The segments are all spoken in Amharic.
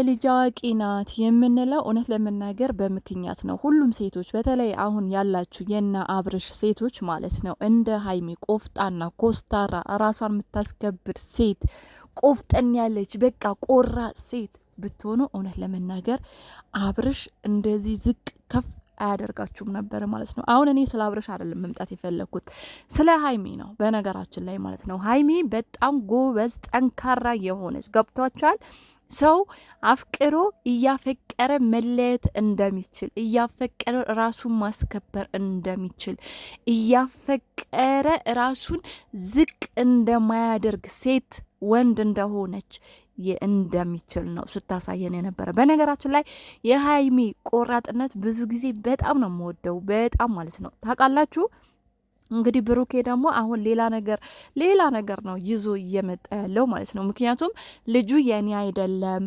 የልጅ አዋቂ ናት የምንለው እውነት ለመናገር በምክንያት ነው። ሁሉም ሴቶች በተለይ አሁን ያላችሁ የና አብርሽ ሴቶች ማለት ነው እንደ ሀይሚ ቆፍጣና ኮስታራ ራሷን የምታስከብር ሴት ቆፍጠን ያለች በቃ ቆራ ሴት ብትሆኑ እውነት ለመናገር አብርሽ እንደዚህ ዝቅ ከፍ አያደርጋችሁም ነበር ማለት ነው። አሁን እኔ ስለ አብርሽ አይደለም መምጣት የፈለግኩት ስለ ሀይሚ ነው። በነገራችን ላይ ማለት ነው ሀይሚ በጣም ጎበዝ ጠንካራ የሆነች ገብቷቸዋል። ሰው አፍቅሮ እያፈቀረ መለየት እንደሚችል እያፈቀረ ራሱን ማስከበር እንደሚችል እያፈቀረ ራሱን ዝቅ እንደማያደርግ ሴት ወንድ እንደሆነች እንደሚችል ነው ስታሳየን የነበረ። በነገራችን ላይ የሀይሚ ቆራጥነት ብዙ ጊዜ በጣም ነው የምወደው፣ በጣም ማለት ነው ታውቃላችሁ። እንግዲህ ብሩኬ ደግሞ አሁን ሌላ ነገር ነው ይዞ እየመጣ ያለው ማለት ነው። ምክንያቱም ልጁ የኔ አይደለም፣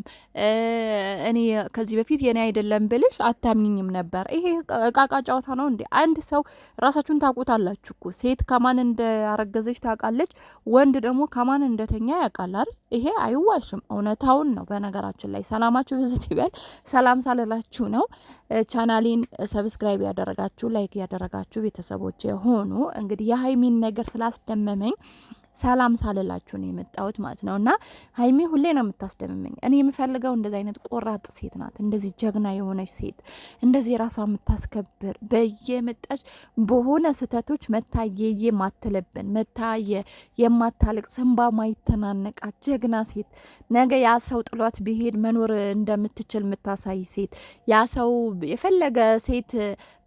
እኔ ከዚህ በፊት የኔ አይደለም ብልሽ አታምኝም ነበር። ይሄ እቃቃ ጨዋታ ነው እንዴ? አንድ ሰው ራሳችሁን ታውቁታላችሁ እኮ። ሴት ከማን እንዳረገዘች ታውቃለች፣ ወንድ ደግሞ ከማን እንደተኛ ያውቃል አይደል? ይሄ አይዋሽም፣ እውነታውን ነው። በነገራችን ላይ ሰላማችሁ ብዝት ይበል። ሰላም ሳልላችሁ ነው ቻናሌን ሰብስክራይብ ያደረጋችሁ ላይክ ያደረጋችሁ ቤተሰቦች የሆኑ እንግዲህ የሀይሚን ነገር ስላስደመመኝ ሰላም ሳልላችሁ ነው የመጣሁት ማለት ነው። እና ሀይሚ ሁሌ ነው የምታስደምመኝ። እኔ የምፈልገው እንደዚህ አይነት ቆራጥ ሴት ናት፣ እንደዚህ ጀግና የሆነች ሴት፣ እንደዚህ ራሷ የምታስከብር በየመጣች በሆነ ስህተቶች መታየየ ማትለብን መታየ የማታልቅ ሰንባ ማይተናነቃት ጀግና ሴት፣ ነገ ያ ሰው ጥሏት ቢሄድ መኖር እንደምትችል የምታሳይ ሴት፣ ያ ሰው የፈለገ ሴት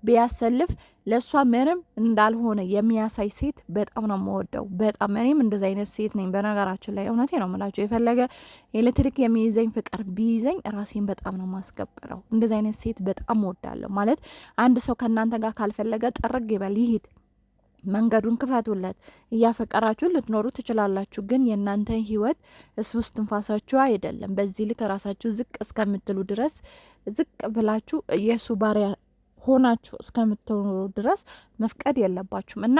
ቢያሰልፍ ለእሷ ምንም እንዳልሆነ የሚያሳይ ሴት በጣም ነው የምወደው። በጣም እኔም እንደዚ አይነት ሴት ነኝ። በነገራችን ላይ እውነቴ ነው የምላቸው። የፈለገ ኤሌክትሪክ የሚይዘኝ ፍቅር ቢይዘኝ ራሴን በጣም ነው ማስከብረው። እንደዚ አይነት ሴት በጣም እወዳለሁ። ማለት አንድ ሰው ከእናንተ ጋር ካልፈለገ ጠርግ ይበል ይሂድ፣ መንገዱን ክፈቱለት። እያፈቀራችሁ ልትኖሩ ትችላላችሁ፣ ግን የእናንተ ህይወት እሱ ውስጥ ትንፋሳችሁ አይደለም። በዚህ ልክ ራሳችሁ ዝቅ እስከምትሉ ድረስ ዝቅ ብላችሁ የእሱ ባሪያ ሆናችሁ እስከምትሆኑ ድረስ መፍቀድ የለባችሁም። እና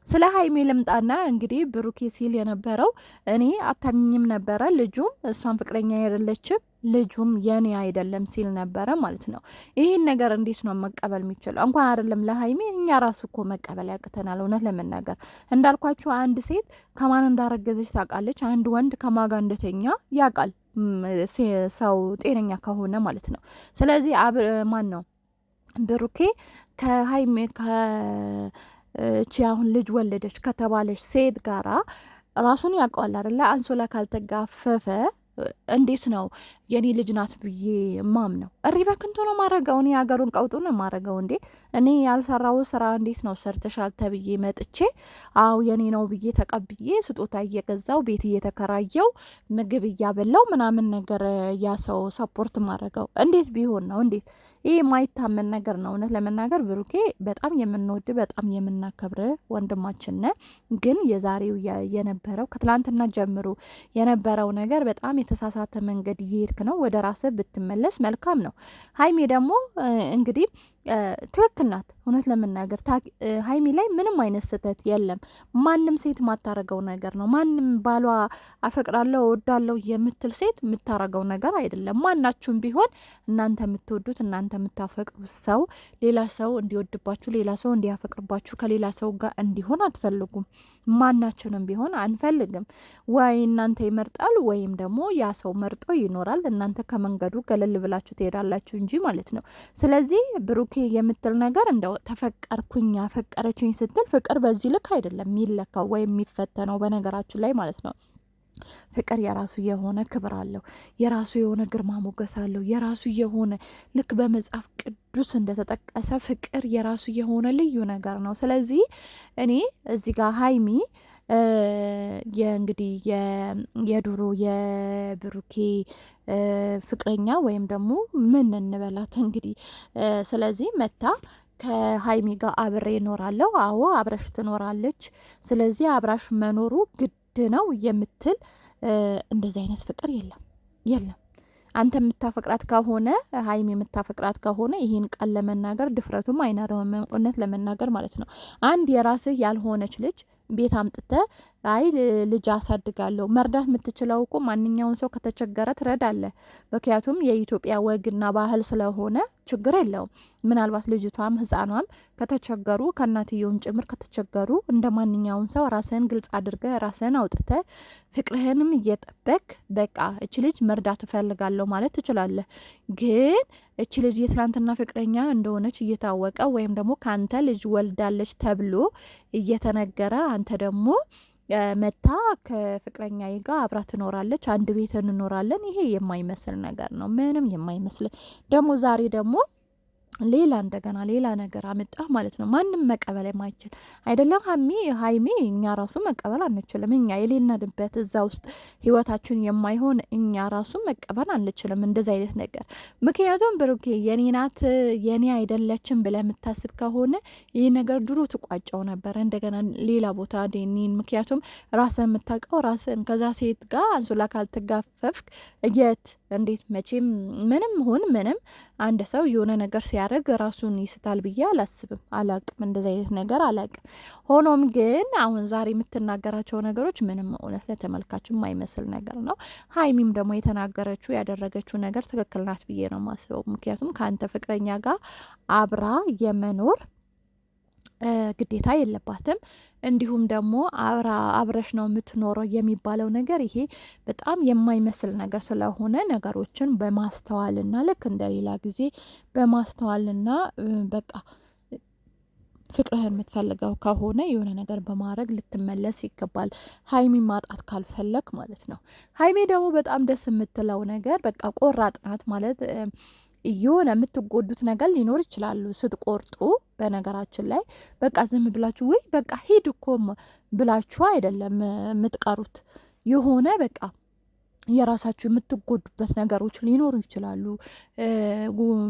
ስለ ሀይሜ ልምጣና እንግዲህ ብሩኬ ሲል የነበረው እኔ አታምኝም ነበረ፣ ልጁም እሷን ፍቅረኛ አይደለችም፣ ልጁም የኔ አይደለም ሲል ነበረ ማለት ነው። ይህን ነገር እንዴት ነው መቀበል የሚችለው? እንኳን አይደለም ለሀይሜ እኛ ራሱ እኮ መቀበል ያቅተናል። እውነት ለመናገር እንዳልኳችሁ አንድ ሴት ከማን እንዳረገዘች ታውቃለች፣ አንድ ወንድ ከማጋ እንደተኛ ያውቃል፣ ሰው ጤነኛ ከሆነ ማለት ነው። ስለዚህ ማን ነው ብሩኬ ከሀይሜ ከቺ አሁን ልጅ ወለደች ከተባለች ሴት ጋራ ራሱን ያውቀዋል አይደለ? አንሶላ ካልተጋፈፈ እንዴት ነው የኔ ልጅ ናት ብዬ ማም ነው? እሪ በክንቱ ነው ማረገው። እኔ ሀገሩን ቀውጡ ነው ማረገው። እንዴ እኔ ያልሰራው ስራ እንዴት ነው ሰርተሻል ተብዬ መጥቼ አው የኔ ነው ብዬ ተቀብዬ ስጦታ እየገዛው ቤት እየተከራየው ምግብ እያበላው ምናምን ነገር ያ ሰው ሰፖርት ማረገው እንዴት ቢሆን ነው? እንዴት ይህ ማይታመን ነገር ነው። እውነት ለመናገር ብሩኬ በጣም የምንወድ በጣም የምናከብር ወንድማችን ነ ግን የዛሬው የነበረው ከትላንትና ጀምሮ የነበረው ነገር በጣም የተሳሳተ መንገድ እየሄድክ ነው። ወደ ራስህ ብትመለስ መልካም ነው። ሀይሜ ደግሞ እንግዲህ ትክክል ናት። እውነት ለመናገር ሀይሚ ላይ ምንም አይነት ስህተት የለም። ማንም ሴት የማታረገው ነገር ነው። ማንም ባሏ አፈቅራለሁ እወዳለሁ የምትል ሴት የምታረገው ነገር አይደለም። ማናችሁም ቢሆን እናንተ የምትወዱት እናንተ የምታፈቅሩት ሰው ሌላ ሰው እንዲወድባችሁ፣ ሌላ ሰው እንዲያፈቅርባችሁ፣ ከሌላ ሰው ጋር እንዲሆን አትፈልጉም። ማናችንም ቢሆን አንፈልግም። ወይ እናንተ ይመርጣል ወይም ደግሞ ያ ሰው መርጦ ይኖራል። እናንተ ከመንገዱ ገለል ብላችሁ ትሄዳላችሁ እንጂ ማለት ነው። ስለዚህ ብሩኬ የምትል ነገር እንደው ተፈቀርኩኝ ያፈቀረችኝ ስትል ፍቅር በዚህ ልክ አይደለም የሚለካው ወይም የሚፈተነው በነገራችን ላይ ማለት ነው። ፍቅር የራሱ የሆነ ክብር አለው፣ የራሱ የሆነ ግርማ ሞገስ አለው፣ የራሱ የሆነ ልክ በመጽሐፍ ቅዱስ እንደተጠቀሰ ፍቅር የራሱ የሆነ ልዩ ነገር ነው። ስለዚህ እኔ እዚህ ጋር ሀይሚ እንግዲህ የድሮ የብሩኬ ፍቅረኛ ወይም ደግሞ ምን እንበላት እንግዲህ ስለዚህ መታ ከሀይሚ ጋር አብሬ እኖራለሁ። አዎ አብረሽ ትኖራለች። ስለዚህ አብራሽ መኖሩ ግድ ነው የምትል እንደዚህ አይነት ፍቅር የለም። አንተ የምታፈቅራት ከሆነ ሀይሚ የምታፈቅራት ከሆነ ይህን ቃል ለመናገር ድፍረቱም አይኖርም። እውነት ለመናገር ማለት ነው። አንድ የራስህ ያልሆነች ልጅ ቤት አምጥተ አይ ልጅ አሳድጋለሁ። መርዳት የምትችለው እኮ ማንኛውን ሰው ከተቸገረ ትረዳለህ። ምክንያቱም የኢትዮጵያ ወግና ባህል ስለሆነ ችግር የለውም። ምናልባት ልጅቷም ህፃኗም ከተቸገሩ ከእናትየውም ጭምር ከተቸገሩ እንደ ማንኛውን ሰው ራስህን ግልጽ አድርገህ ራስህን አውጥተ ፍቅርህንም እየጠበቅ በቃ እች ልጅ መርዳት እፈልጋለሁ ማለት ትችላለህ። ግን እች ልጅ የትናንትና ፍቅረኛ እንደሆነች እየታወቀ ወይም ደግሞ ከአንተ ልጅ ወልዳለች ተብሎ እየተነገረ አንተ ደግሞ መታ ከፍቅረኛ ጋር አብራ ትኖራለች፣ አንድ ቤት እንኖራለን። ይሄ የማይመስል ነገር ነው፣ ምንም የማይመስል ደግሞ ዛሬ ደግሞ ሌላ እንደገና ሌላ ነገር አመጣ ማለት ነው። ማንም መቀበል የማይችል አይደለም። ሀይሚ እኛ ራሱ መቀበል አንችልም። እኛ የሌለንበት እዛ ውስጥ ህይወታችን የማይሆን እኛ ራሱ መቀበል አንችልም እንደዚ አይነት ነገር። ምክንያቱም ብሩኬ የኔ ናት የኔ አይደለችም ብለህ የምታስብ ከሆነ ይህ ነገር ድሮ ትቋጨው ነበር እንደገና ሌላ ቦታ ዴኒን። ምክንያቱም ራስህ የምታውቀው ራስህን ከዛ ሴት ጋር አንሶላ ካልተጋፈፍክ የት እንዴት መቼም ምንም ሁን ምንም አንድ ሰው የሆነ ነገር ሲያደርግ ራሱን ይስታል ብዬ አላስብም። አላቅም እንደዚ አይነት ነገር አላቅም። ሆኖም ግን አሁን ዛሬ የምትናገራቸው ነገሮች ምንም እውነት ለተመልካች የማይመስል ነገር ነው። ሀይሚም ደግሞ የተናገረችው ያደረገችው ነገር ትክክል ናት ብዬ ነው የማስበው። ምክንያቱም ከአንተ ፍቅረኛ ጋር አብራ የመኖር ግዴታ የለባትም። እንዲሁም ደግሞ አብረሽ ነው የምትኖረው የሚባለው ነገር ይሄ በጣም የማይመስል ነገር ስለሆነ ነገሮችን በማስተዋልና ልክ እንደሌላ ጊዜ በማስተዋልና በቃ ፍቅርህን የምትፈልገው ከሆነ የሆነ ነገር በማድረግ ልትመለስ ይገባል። ሀይሚ ማጣት ካልፈለግ ማለት ነው። ሀይሚ ደግሞ በጣም ደስ የምትለው ነገር በቃ ቆራጥ ናት ማለት የሆነ የምትጎዱት ነገር ሊኖር ይችላሉ ስትቆርጡ። በነገራችን ላይ በቃ ዝም ብላችሁ ወይ በቃ ሂድ እኮም ብላችሁ አይደለም የምትቀሩት። የሆነ በቃ የራሳችሁ የምትጎዱበት ነገሮች ሊኖሩ ይችላሉ።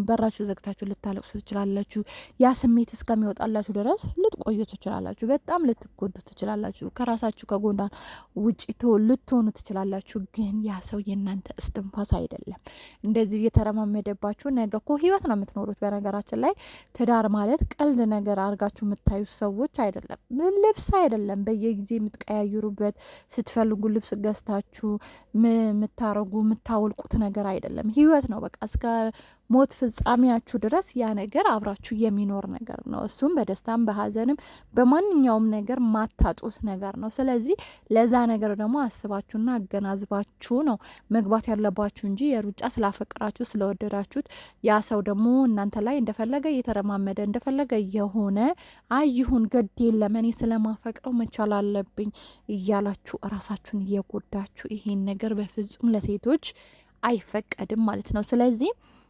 በራችሁ ዘግታችሁ ልታለቅሱ ትችላላችሁ። ያ ስሜት እስከሚወጣላችሁ ድረስ ልትቆዩ ትችላላችሁ። በጣም ልትጎዱ ትችላላችሁ። ከራሳችሁ ከጎንዳን ውጭ ልትሆኑ ትችላላችሁ። ግን ያ ሰው የእናንተ እስትንፋስ አይደለም። እንደዚህ እየተረማመደባችሁ ነገ እኮ ህይወት ነው የምትኖሩት። በነገራችን ላይ ትዳር ማለት ቀልድ ነገር አድርጋችሁ የምታዩት ሰዎች አይደለም። ልብስ አይደለም በየጊዜ የምትቀያይሩበት ስትፈልጉ ልብስ ገዝታችሁ የምታረጉ የምታወልቁት ነገር አይደለም። ህይወት ነው በቃ እስከ ሞት ፍጻሜያችሁ ድረስ ያ ነገር አብራችሁ የሚኖር ነገር ነው። እሱም በደስታም በሀዘንም በማንኛውም ነገር ማታጡት ነገር ነው። ስለዚህ ለዛ ነገር ደግሞ አስባችሁና አገናዝባችሁ ነው መግባት ያለባችሁ እንጂ የሩጫ ስላፈቅራችሁ ስለወደዳችሁት ያ ሰው ደግሞ እናንተ ላይ እንደፈለገ እየተረማመደ እንደፈለገ የሆነ አይሁን ግድ የለም እኔ ስለማፈቅረው መቻል አለብኝ እያላችሁ እራሳችሁን እየጎዳችሁ ይሄን ነገር በፍጹም ለሴቶች አይፈቀድም ማለት ነው። ስለዚህ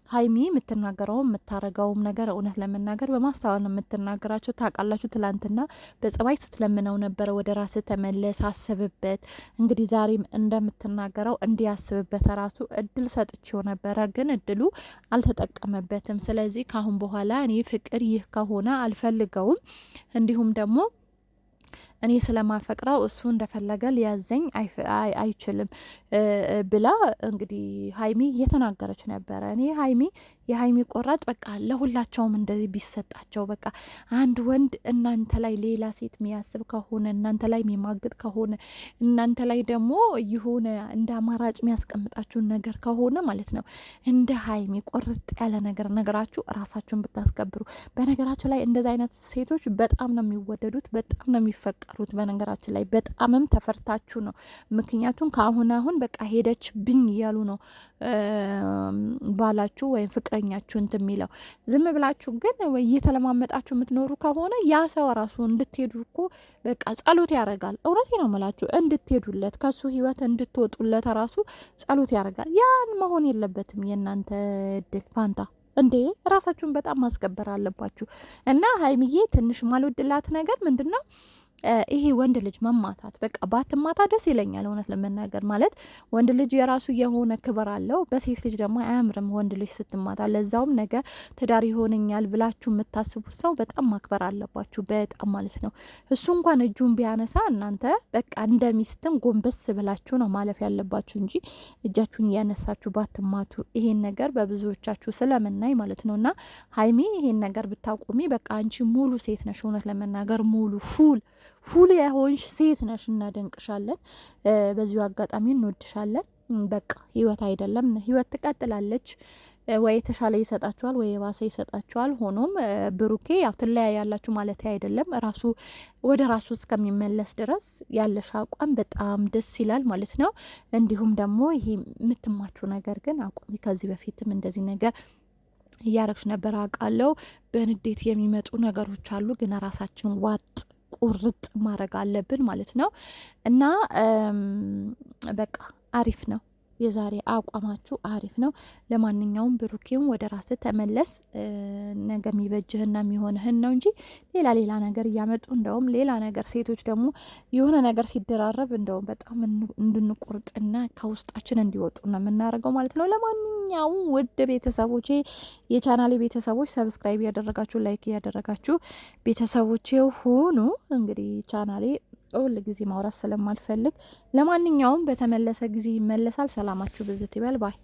ሀይሚ የምትናገረውም የምታረገውም ነገር እውነት ለመናገር በማስተዋል ነው የምትናገራቸው። ታውቃላችሁ ትላንትና በጸባይ ስትለምነው ነበረ ወደ ራስ ተመለስ አስብበት። እንግዲህ ዛሬም እንደምትናገረው እንዲያስብበት ራሱ እድል ሰጥቼው ነበረ፣ ግን እድሉ አልተጠቀመበትም። ስለዚህ ካሁን በኋላ እኔ ፍቅር ይህ ከሆነ አልፈልገውም፣ እንዲሁም ደግሞ እኔ ስለማፈቅረው እሱ እንደፈለገ ሊያዘኝ አይችልም ብላ እንግዲህ ሀይሚ እየተናገረች ነበረ። እኔ የሀይሚ ቆራጥ በቃ ለሁላቸውም እንደዚህ ቢሰጣቸው በቃ አንድ ወንድ እናንተ ላይ ሌላ ሴት የሚያስብ ከሆነ እናንተ ላይ የሚማግጥ ከሆነ እናንተ ላይ ደግሞ የሆነ እንደ አማራጭ የሚያስቀምጣችሁን ነገር ከሆነ ማለት ነው እንደ ሀይሚ ቆርጥ ያለ ነገር ነገራችሁ ራሳችሁን ብታስከብሩ። በነገራችሁ ላይ እንደዚህ አይነት ሴቶች በጣም ነው የሚወደዱት፣ በጣም ነው የሚፈቀሩት። በነገራችን ላይ በጣምም ተፈርታችሁ ነው። ምክንያቱም ከአሁን በቃ ሄደች ብኝ እያሉ ነው ባላችሁ ወይም ፍቅረኛችሁ እንትን የሚለው። ዝም ብላችሁ ግን እየተለማመጣችሁ የምትኖሩ ከሆነ ያ ሰው ራሱ እንድትሄዱ እኮ በቃ ጸሎት ያደርጋል። እውነቴ ነው የምላችሁ፣ እንድትሄዱለት ከሱ ህይወት እንድትወጡለት ራሱ ጸሎት ያደርጋል። ያን መሆን የለበትም የእናንተ እድል ፋንታ እንዴ። ራሳችሁን በጣም ማስከበር አለባችሁ። እና ሀይሚዬ ትንሽ ማልወድላት ነገር ምንድን ነው ይሄ ወንድ ልጅ መማታት። በቃ ባትማታ ደስ ይለኛል እውነት ለመናገር። ማለት ወንድ ልጅ የራሱ የሆነ ክብር አለው። በሴት ልጅ ደግሞ አያምርም ወንድ ልጅ ስትማታ። ለዛውም ነገ ትዳር ይሆነኛል ብላችሁ የምታስቡት ሰው በጣም ማክበር አለባችሁ፣ በጣም ማለት ነው። እሱ እንኳን እጁን ቢያነሳ እናንተ በቃ እንደ ሚስትም ጎንበስ ብላችሁ ነው ማለፍ ያለባችሁ እንጂ እጃችሁን እያነሳችሁ ባትማቱ። ይሄን ነገር በብዙዎቻችሁ ስለምናይ ማለት ነው። እና ሀይሚ ይሄን ነገር ብታቆሚ በቃ አንቺ ሙሉ ሴት ነሽ እውነት ለመናገር ሙሉ ፉል የሆንሽ ሴት ነሽ፣ እናደንቅሻለን። በዚሁ አጋጣሚ እንወድሻለን። በቃ ህይወት አይደለም፣ ህይወት ትቀጥላለች። ወይ የተሻለ ይሰጣችኋል ወይ የባሰ ይሰጣችኋል። ሆኖም ብሩኬ ያው ትለያያላችሁ ማለት አይደለም። ራሱ ወደ ራሱ እስከሚመለስ ድረስ ያለሽ አቋም በጣም ደስ ይላል ማለት ነው። እንዲሁም ደግሞ ይሄ የምትማችሁ ነገር ግን አቁሚ። ከዚህ በፊትም እንደዚህ ነገር እያረግሽ ነበር አውቃለሁ። በንዴት የሚመጡ ነገሮች አሉ፣ ግን ራሳችን ዋጥ ቁርጥ ማድረግ አለብን ማለት ነው። እና በቃ አሪፍ ነው። የዛሬ አቋማችሁ አሪፍ ነው። ለማንኛውም ብሩኬም ወደ ራስ ተመለስ። ነገ የሚበጅህና የሚሆንህን ነው እንጂ ሌላ ነገር እያመጡ እንደውም ሌላ ነገር ሴቶች ደግሞ የሆነ ነገር ሲደራረብ እንደውም በጣም እንድንቁርጥና ከውስጣችን እንዲወጡ ነው የምናደርገው ማለት ነው። ለማንኛውም ውድ ቤተሰቦቼ፣ የቻናሌ ቤተሰቦች ሰብስክራይብ ያደረጋችሁ ላይክ ያደረጋችሁ ቤተሰቦቼ ሁኑ። እንግዲህ ቻናሌ ሁል ጊዜ ማውራት ስለማልፈልግ ለማንኛውም በተመለሰ ጊዜ ይመለሳል። ሰላማችሁ ብዝት ይበል ባይ